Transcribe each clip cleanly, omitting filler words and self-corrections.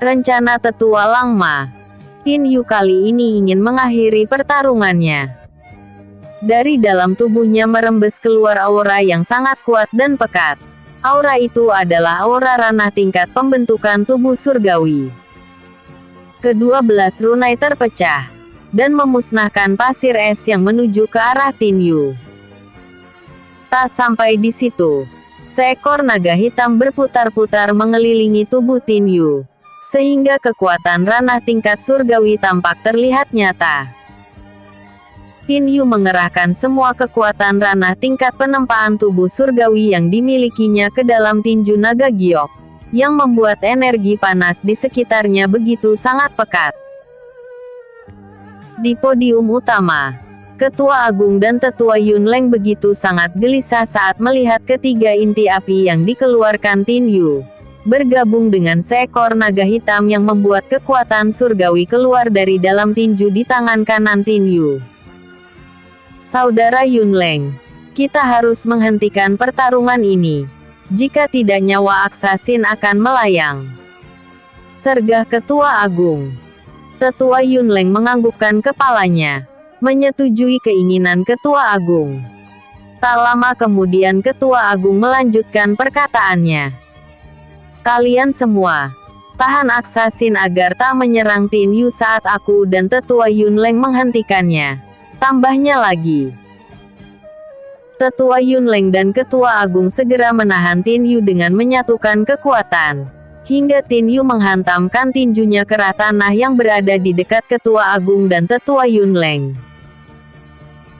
Rencana Tetua Langma. Tin Yu kali ini ingin mengakhiri pertarungannya. Dari dalam tubuhnya merembes keluar aura yang sangat kuat dan pekat. Aura itu adalah aura ranah tingkat pembentukan tubuh surgawi. Kedua belas runai terpecah dan memusnahkan pasir es yang menuju ke arah Tin Yu. Tak sampai di situ, seekor naga hitam berputar-putar mengelilingi tubuh Tin Yu, sehingga kekuatan ranah tingkat surgawi tampak terlihat nyata. Tin Yu mengerahkan semua kekuatan ranah tingkat penempaan tubuh surgawi yang dimilikinya ke dalam tinju naga giok, yang membuat energi panas di sekitarnya begitu sangat pekat. Di podium utama, Ketua Agung dan Tetua Yunleng begitu sangat gelisah saat melihat ketiga inti api yang dikeluarkan Tin Yu bergabung dengan seekor naga hitam yang membuat kekuatan surgawi keluar dari dalam tinju di tangan kanan Tin Yu. Saudara Yunleng, kita harus menghentikan pertarungan ini. Jika tidak nyawa Aksasin akan melayang. Sergah Ketua Agung. Tetua Yunleng menganggukkan kepalanya, menyetujui keinginan Ketua Agung. Tak lama kemudian Ketua Agung melanjutkan perkataannya. Kalian semua, tahan Aksasin agar tak menyerang Tin Yu saat aku dan Tetua Yunleng menghentikannya. Tambahnya lagi. Tetua Yunleng dan Ketua Agung segera menahan Tin Yu dengan menyatukan kekuatan, hingga Tin Yu menghantamkan tinjunya ke tanah yang berada di dekat Ketua Agung dan Tetua Yunleng.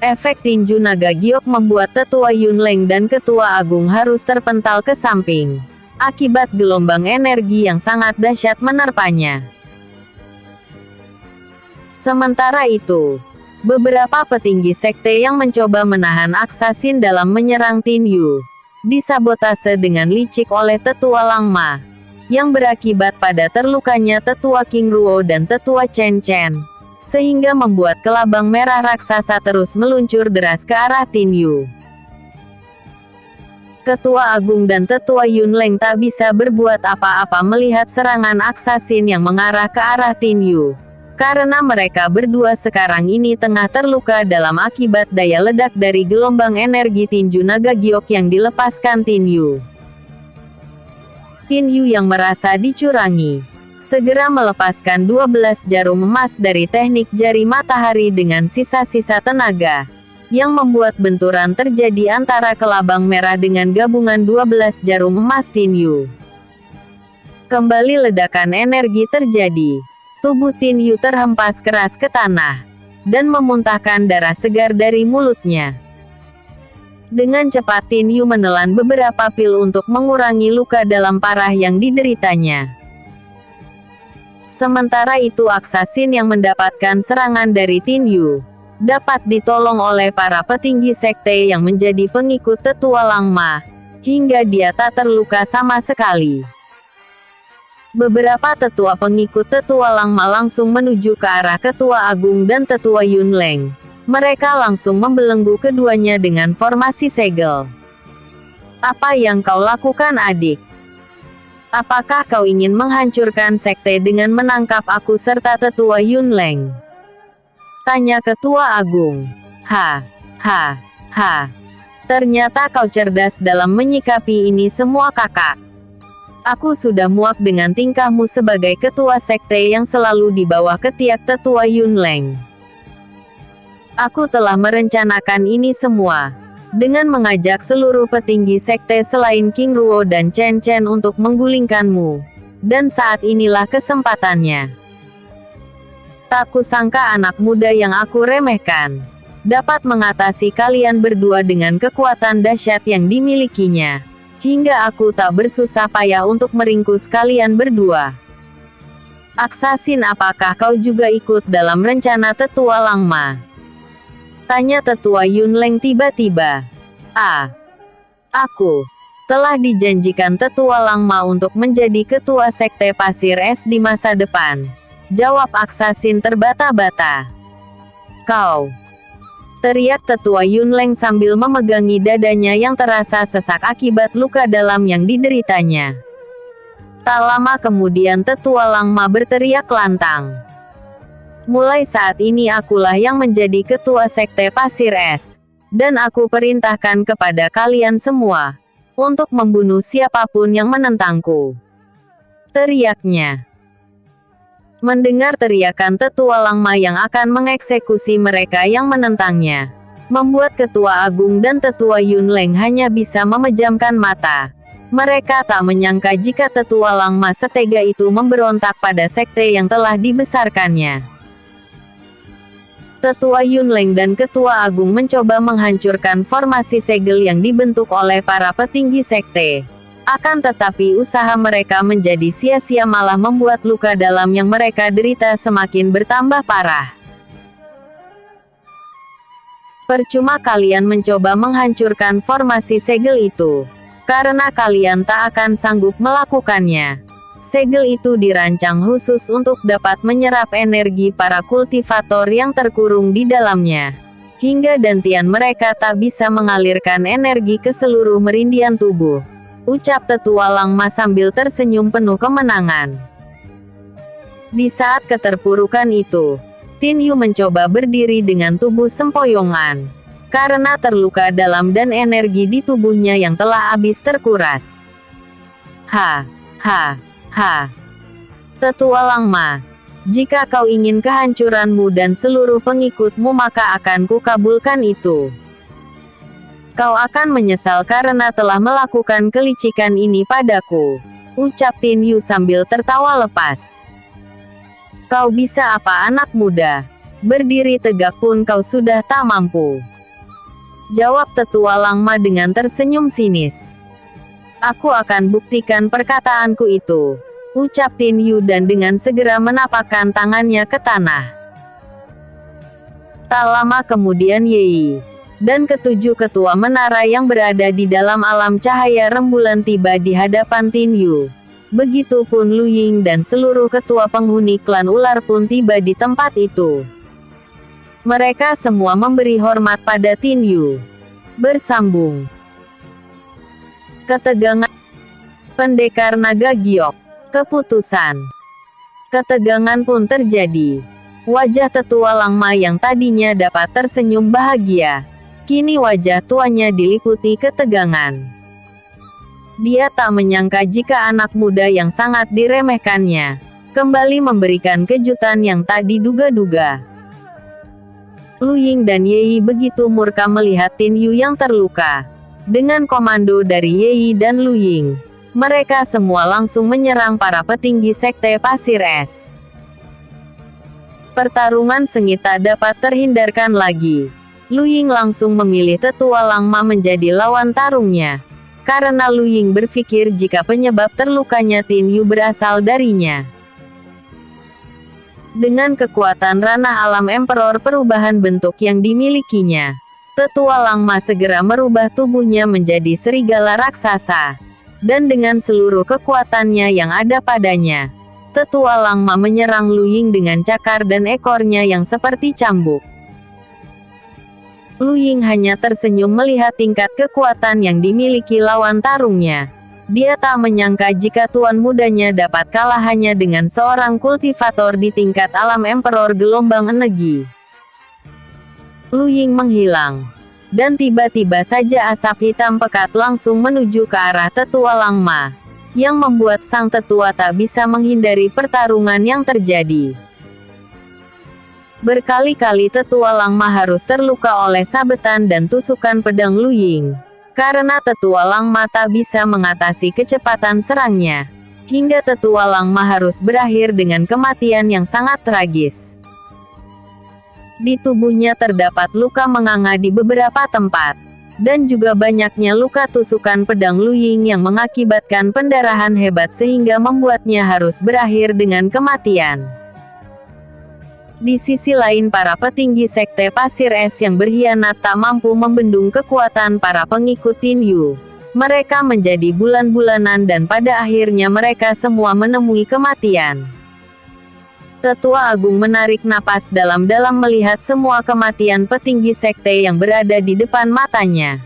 Efek tinju naga giok membuat Tetua Yunleng dan Ketua Agung harus terpental ke samping, akibat gelombang energi yang sangat dahsyat menerpanya. Sementara itu, beberapa petinggi sekte yang mencoba menahan Aksasin dalam menyerang Tin Yu, disabotase dengan licik oleh Tetua Langma, yang berakibat pada terlukanya Tetua King Ruo dan Tetua Chen Chen, sehingga membuat kelabang merah raksasa terus meluncur deras ke arah Tin Yu. Ketua Agung dan Tetua Yunleng tak bisa berbuat apa-apa melihat serangan Aksasin yang mengarah ke arah Tin Yu, karena mereka berdua sekarang ini tengah terluka dalam akibat daya ledak dari gelombang energi tinju naga giok yang dilepaskan Tin Yu. Tin Yu yang merasa dicurangi, segera melepaskan 12 jarum emas dari teknik jari matahari dengan sisa-sisa tenaga, yang membuat benturan terjadi antara kelabang merah dengan gabungan 12 jarum emas Tin Yu. Kembali ledakan energi terjadi. Tubuh Tin Yu terhempas keras ke tanah, dan memuntahkan darah segar dari mulutnya. Dengan cepat Tin Yu menelan beberapa pil untuk mengurangi luka dalam parah yang dideritanya. Sementara itu Aksasin yang mendapatkan serangan dari Tin Yu, dapat ditolong oleh para petinggi sekte yang menjadi pengikut Tetua Langma, hingga dia tak terluka sama sekali. Beberapa tetua pengikut Tetua Langma langsung menuju ke arah Ketua Agung dan Tetua Yunleng. Mereka langsung membelenggu keduanya dengan formasi segel. Apa yang kau lakukan adik? Apakah kau ingin menghancurkan sekte dengan menangkap aku serta Tetua Yunleng? Tanya Ketua Agung. Ha. Ternyata kau cerdas dalam menyikapi ini semua kakak. Aku sudah muak dengan tingkahmu sebagai ketua sekte yang selalu di bawah ketiak Tetua Yunleng. Aku telah merencanakan ini semua, dengan mengajak seluruh petinggi sekte selain King Ruo dan Chen Chen untuk menggulingkanmu. Dan saat inilah kesempatannya. Tak kusangka anak muda yang aku remehkan dapat mengatasi kalian berdua dengan kekuatan dahsyat yang dimilikinya, hingga aku tak bersusah payah untuk meringkus kalian berdua. Aksasin, apakah kau juga ikut dalam rencana Tetua Langma? Tanya Tetua Yunleng tiba-tiba. Aku telah dijanjikan Tetua Langma untuk menjadi ketua sekte pasir es di masa depan. Jawab Aksasin terbata-bata. Kau! Teriak Tetua Yunleng sambil memegangi dadanya yang terasa sesak akibat luka dalam yang dideritanya. Tak lama kemudian Tetua Langma berteriak lantang. Mulai saat ini akulah yang menjadi ketua Sekte Pasir Es. Dan aku perintahkan kepada kalian semua untuk membunuh siapapun yang menentangku. Teriaknya. Mendengar teriakan Tetua Langma yang akan mengeksekusi mereka yang menentangnya, membuat Ketua Agung dan Tetua Yunleng hanya bisa memejamkan mata. Mereka tak menyangka jika Tetua Langma setega itu memberontak pada sekte yang telah dibesarkannya. Tetua Yunleng dan Ketua Agung mencoba menghancurkan formasi segel yang dibentuk oleh para petinggi sekte. Akan tetapi usaha mereka menjadi sia-sia, malah membuat luka dalam yang mereka derita semakin bertambah parah. Percuma kalian mencoba menghancurkan formasi segel itu, karena kalian tak akan sanggup melakukannya. Segel itu dirancang khusus untuk dapat menyerap energi para kultivator yang terkurung di dalamnya. Hingga dantian mereka tak bisa mengalirkan energi ke seluruh merindian tubuh. Ucap Tetua Langma sambil tersenyum penuh kemenangan. Di saat keterpurukan itu, Tin Yu mencoba berdiri dengan tubuh sempoyongan. Karena terluka dalam dan energi di tubuhnya yang telah habis terkuras. Ha. Tetua Langma, jika kau ingin kehancuranmu dan seluruh pengikutmu maka akan kukabulkan itu. Kau akan menyesal karena telah melakukan kelicikan ini padaku. Ucap Tin Yu sambil tertawa lepas. Kau bisa apa anak muda? Berdiri tegak pun kau sudah tak mampu. Jawab Tetua Langma dengan tersenyum sinis. Aku akan buktikan perkataanku itu. Ucap Tin Yu dan dengan segera menapakkan tangannya ke tanah. Tak lama kemudian Yi dan ketujuh ketua menara yang berada di dalam alam cahaya rembulan tiba di hadapan Tin Yu. Begitupun Lu Ying dan seluruh ketua penghuni klan ular pun tiba di tempat itu. Mereka semua memberi hormat pada Tin Yu. Bersambung. Ketegangan. Pendekar Naga Giok. Keputusan. Ketegangan pun terjadi. Wajah Tetua Langma yang tadinya dapat tersenyum bahagia, kini wajah tuanya diliputi ketegangan. Dia tak menyangka jika anak muda yang sangat diremehkannya kembali memberikan kejutan yang tak diduga-duga. Lu Ying dan Yi begitu murka melihat Tin Yu yang terluka. Dengan komando dari Yi dan Lu Ying, mereka semua langsung menyerang para petinggi Sekte Pasir Es. Pertarungan sengit tak dapat terhindarkan lagi. Lu Ying langsung memilih Tetua Langma menjadi lawan tarungnya. Karena Lu Ying berpikir jika penyebab terlukanya Tin Yu berasal darinya. Dengan kekuatan ranah alam Emperor perubahan bentuk yang dimilikinya, Tetua Langma segera merubah tubuhnya menjadi serigala raksasa. Dan dengan seluruh kekuatannya yang ada padanya, Tetua Langma menyerang Lu Ying dengan cakar dan ekornya yang seperti cambuk. Lu Ying hanya tersenyum melihat tingkat kekuatan yang dimiliki lawan tarungnya. Dia tak menyangka jika tuan mudanya dapat kalah hanya dengan seorang kultivator di tingkat alam Emperor gelombang energi. Lu Ying menghilang. Dan tiba-tiba saja asap hitam pekat langsung menuju ke arah Tetua Langma, yang membuat sang tetua tak bisa menghindari pertarungan yang terjadi. Berkali-kali Tetua Langma harus terluka oleh sabetan dan tusukan pedang Lu Ying. Karena Tetua Langma tak bisa mengatasi kecepatan serangnya. Hingga Tetua Langma harus berakhir dengan kematian yang sangat tragis. Di tubuhnya terdapat luka menganga di beberapa tempat. Dan juga banyaknya luka tusukan pedang Lu Ying yang mengakibatkan pendarahan hebat sehingga membuatnya harus berakhir dengan kematian. Di sisi lain para petinggi Sekte Pasir Es yang berkhianat tak mampu membendung kekuatan para pengikut Tin Yu. Mereka menjadi bulan-bulanan dan pada akhirnya mereka semua menemui kematian. Tetua Agung menarik napas dalam-dalam melihat semua kematian petinggi sekte yang berada di depan matanya.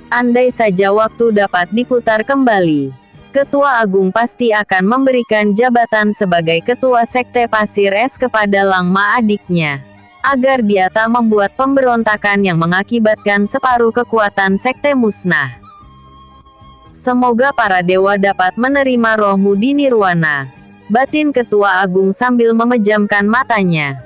Andai saja waktu dapat diputar kembali, Ketua Agung pasti akan memberikan jabatan sebagai Ketua Sekte Pasir Es kepada Langma adiknya, agar dia tak membuat pemberontakan yang mengakibatkan separuh kekuatan sekte musnah. Semoga para dewa dapat menerima rohmu di nirwana, batin Ketua Agung sambil memejamkan matanya.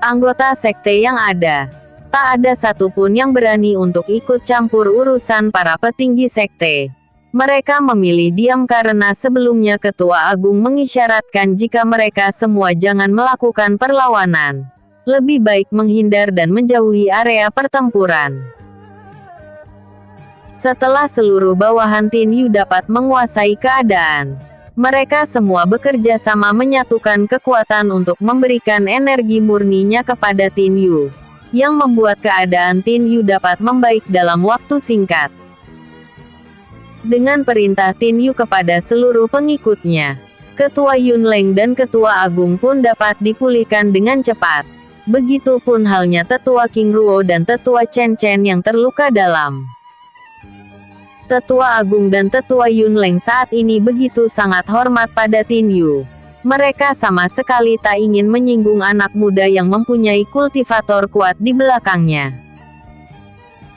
Anggota sekte yang ada, tak ada satupun yang berani untuk ikut campur urusan para petinggi sekte. Mereka memilih diam karena sebelumnya Ketua Agung mengisyaratkan jika mereka semua jangan melakukan perlawanan. Lebih baik menghindar dan menjauhi area pertempuran. Setelah seluruh bawahan Tin Yu dapat menguasai keadaan, mereka semua bekerja sama menyatukan kekuatan untuk memberikan energi murninya kepada Tin Yu, yang membuat keadaan Tin Yu dapat membaik dalam waktu singkat. Dengan perintah Tin Yu kepada seluruh pengikutnya, Ketua Yunleng dan Ketua Agung pun dapat dipulihkan dengan cepat. Begitupun halnya Tetua King Ruo dan Tetua Chen Chen yang terluka dalam. Tetua Agung dan Tetua Yunleng saat ini begitu sangat hormat pada Tin Yu. Mereka sama sekali tak ingin menyinggung anak muda yang mempunyai kultivator kuat di belakangnya.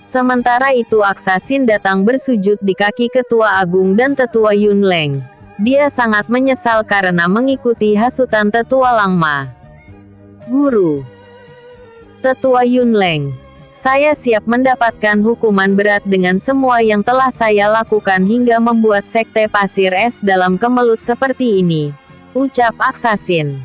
Sementara itu Aksasin datang bersujud di kaki Ketua Agung dan Tetua Yunleng. Dia sangat menyesal karena mengikuti hasutan Tetua Langma. Guru. Tetua Yunleng, saya siap mendapatkan hukuman berat dengan semua yang telah saya lakukan hingga membuat Sekte Pasir Es dalam kemelut seperti ini, ucap Aksasin.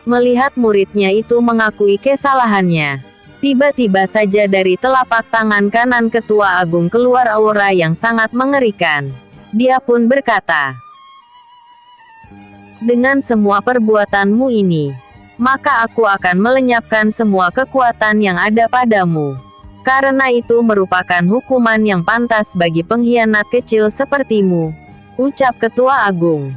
Melihat muridnya itu mengakui kesalahannya, tiba-tiba saja dari telapak tangan kanan Ketua Agung keluar aura yang sangat mengerikan. Dia pun berkata, "Dengan semua perbuatanmu ini, maka aku akan melenyapkan semua kekuatan yang ada padamu. Karena itu merupakan hukuman yang pantas bagi pengkhianat kecil sepertimu," ucap Ketua Agung.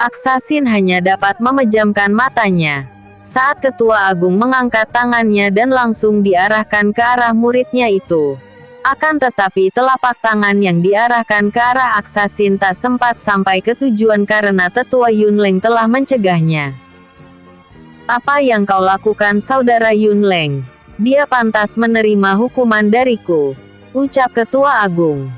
Aksasin hanya dapat memejamkan matanya saat Ketua Agung mengangkat tangannya dan langsung diarahkan ke arah muridnya itu. Akan tetapi telapak tangan yang diarahkan ke arah Aksasin tak sempat sampai ke tujuan karena Tetua Yunleng telah mencegahnya. "Apa yang kau lakukan saudara Yunleng? Dia pantas menerima hukuman dariku," ucap Ketua Agung.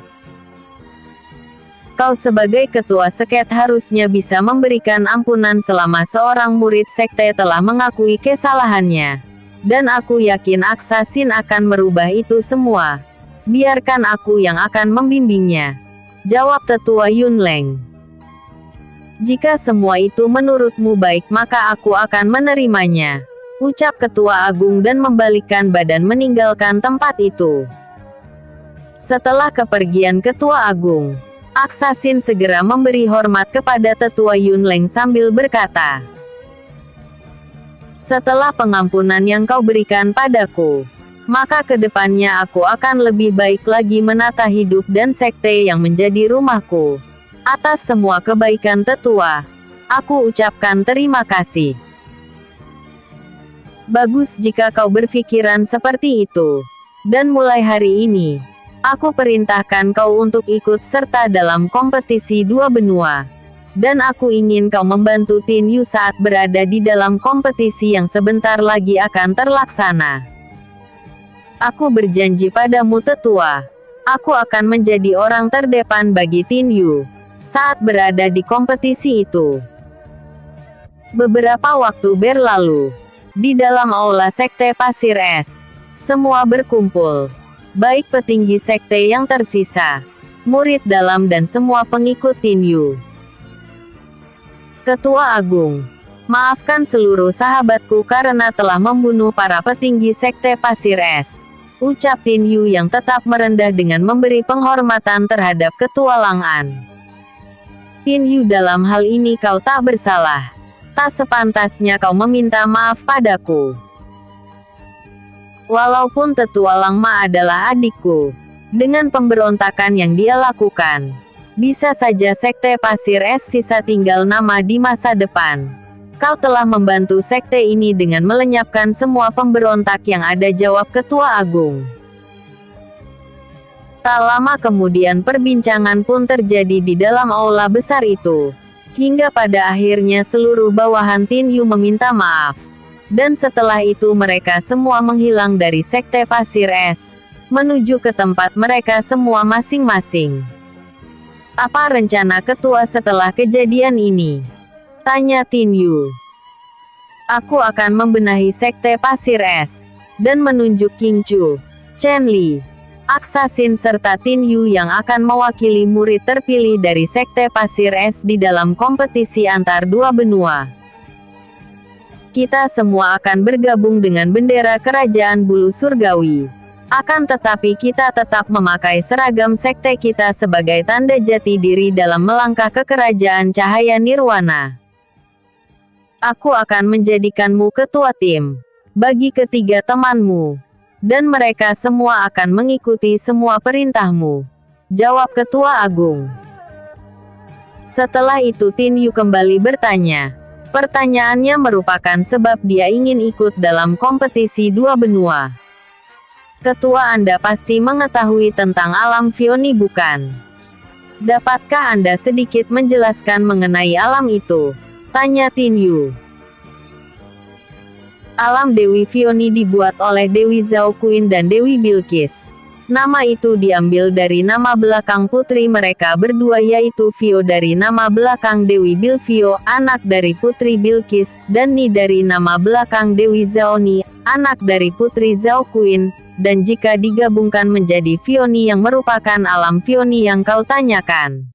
"Kau sebagai ketua seket harusnya bisa memberikan ampunan selama seorang murid sekte telah mengakui kesalahannya. Dan aku yakin Aksasin akan merubah itu semua. Biarkan aku yang akan membimbingnya," jawab Tetua Yunleng. "Jika semua itu menurutmu baik maka aku akan menerimanya," ucap Ketua Agung dan membalikkan badan meninggalkan tempat itu. Setelah kepergian Ketua Agung, Aksasin segera memberi hormat kepada Tetua Yunleng sambil berkata, "Setelah pengampunan yang kau berikan padaku, maka kedepannya aku akan lebih baik lagi menata hidup dan sekte yang menjadi rumahku. Atas semua kebaikan Tetua, aku ucapkan terima kasih." "Bagus jika kau berpikiran seperti itu. Dan mulai hari ini, aku perintahkan kau untuk ikut serta dalam kompetisi dua benua. Dan aku ingin kau membantu Tin Yu saat berada di dalam kompetisi yang sebentar lagi akan terlaksana. Aku berjanji padamu Tetua, aku akan menjadi orang terdepan bagi Tin Yu saat berada di kompetisi itu." Beberapa waktu berlalu, di dalam aula Sekte Pasir Es, semua berkumpul. Baik petinggi sekte yang tersisa, murid dalam dan semua pengikut Tin Yu. "Ketua Agung, maafkan seluruh sahabatku karena telah membunuh para petinggi Sekte Pasir Es," ucap Tin Yu yang tetap merendah dengan memberi penghormatan terhadap Ketua Lang'an. "Tin Yu, dalam hal ini kau tak bersalah. Tak sepantasnya kau meminta maaf padaku. Walaupun Tetua Langma adalah adikku, dengan pemberontakan yang dia lakukan, bisa saja Sekte Pasir Es sisa tinggal nama di masa depan. Kau telah membantu sekte ini dengan melenyapkan semua pemberontak yang ada," jawab Ketua Agung. Tak lama kemudian perbincangan pun terjadi di dalam aula besar itu. Hingga pada akhirnya seluruh bawahan Tin Yu meminta maaf. Dan setelah itu mereka semua menghilang dari Sekte Pasir Es, menuju ke tempat mereka semua masing-masing. Apa rencana ketua setelah kejadian ini? Tanya Tin Yu. Aku akan membenahi Sekte Pasir Es, dan menunjuk King Chu, Chen Li, Assassin serta Tin Yu yang akan mewakili murid terpilih dari Sekte Pasir Es di dalam kompetisi antar dua benua. Kita semua akan bergabung dengan bendera Kerajaan Bulu Surgawi. Akan tetapi kita tetap memakai seragam sekte kita sebagai tanda jati diri dalam melangkah ke Kerajaan Cahaya Nirwana. Aku akan menjadikanmu ketua tim bagi ketiga temanmu. Dan mereka semua akan mengikuti semua perintahmu. Jawab Ketua Agung. Setelah itu Tin Yu kembali bertanya. Pertanyaannya merupakan sebab dia ingin ikut dalam kompetisi dua benua. Ketua, Anda pasti mengetahui tentang alam Vioni bukan? Dapatkah Anda sedikit menjelaskan mengenai alam itu? Tanya Tin Yu. Alam Dewi Vioni dibuat oleh Dewi Zhao Qin dan Dewi Bilqis. Nama itu diambil dari nama belakang putri mereka berdua yaitu Vio dari nama belakang Dewi Bilvio, anak dari Putri Bilqis, dan Ni dari nama belakang Dewi Zhao Ni, anak dari Putri Zhao Qin, dan jika digabungkan menjadi Vioni yang merupakan alam Vioni yang kau tanyakan.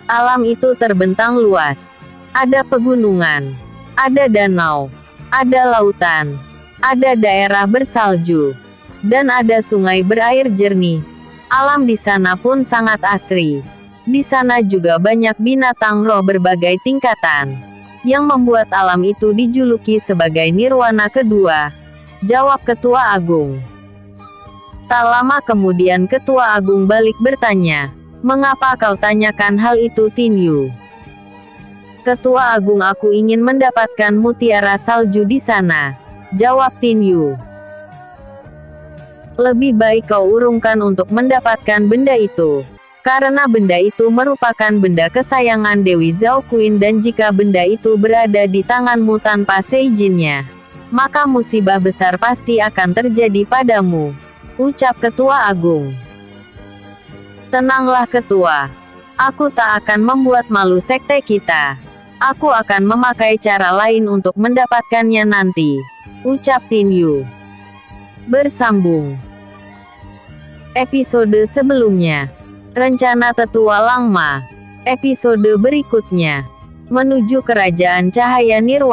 Alam itu terbentang luas. Ada pegunungan. Ada danau, ada lautan, ada daerah bersalju, dan ada sungai berair jernih. Alam di sana pun sangat asri. Di sana juga banyak binatang roh berbagai tingkatan, yang membuat alam itu dijuluki sebagai Nirwana kedua. Jawab Ketua Agung. Tak lama kemudian Ketua Agung balik bertanya, mengapa kau tanyakan hal itu Tin Yu? Ketua Agung, aku ingin mendapatkan mutiara salju di sana. Jawab Tin Yu. Lebih baik kau urungkan untuk mendapatkan benda itu. Karena benda itu merupakan benda kesayangan Dewi Zhao Qin dan jika benda itu berada di tanganmu tanpa seizinnya, maka musibah besar pasti akan terjadi padamu. Ucap Ketua Agung. Tenanglah Ketua. Aku tak akan membuat malu sekte kita. Aku akan memakai cara lain untuk mendapatkannya nanti. Ucap Tin Yu. Bersambung. Episode sebelumnya. Rencana Tetua Langma. Episode berikutnya. Menuju Kerajaan Cahaya Nirwana.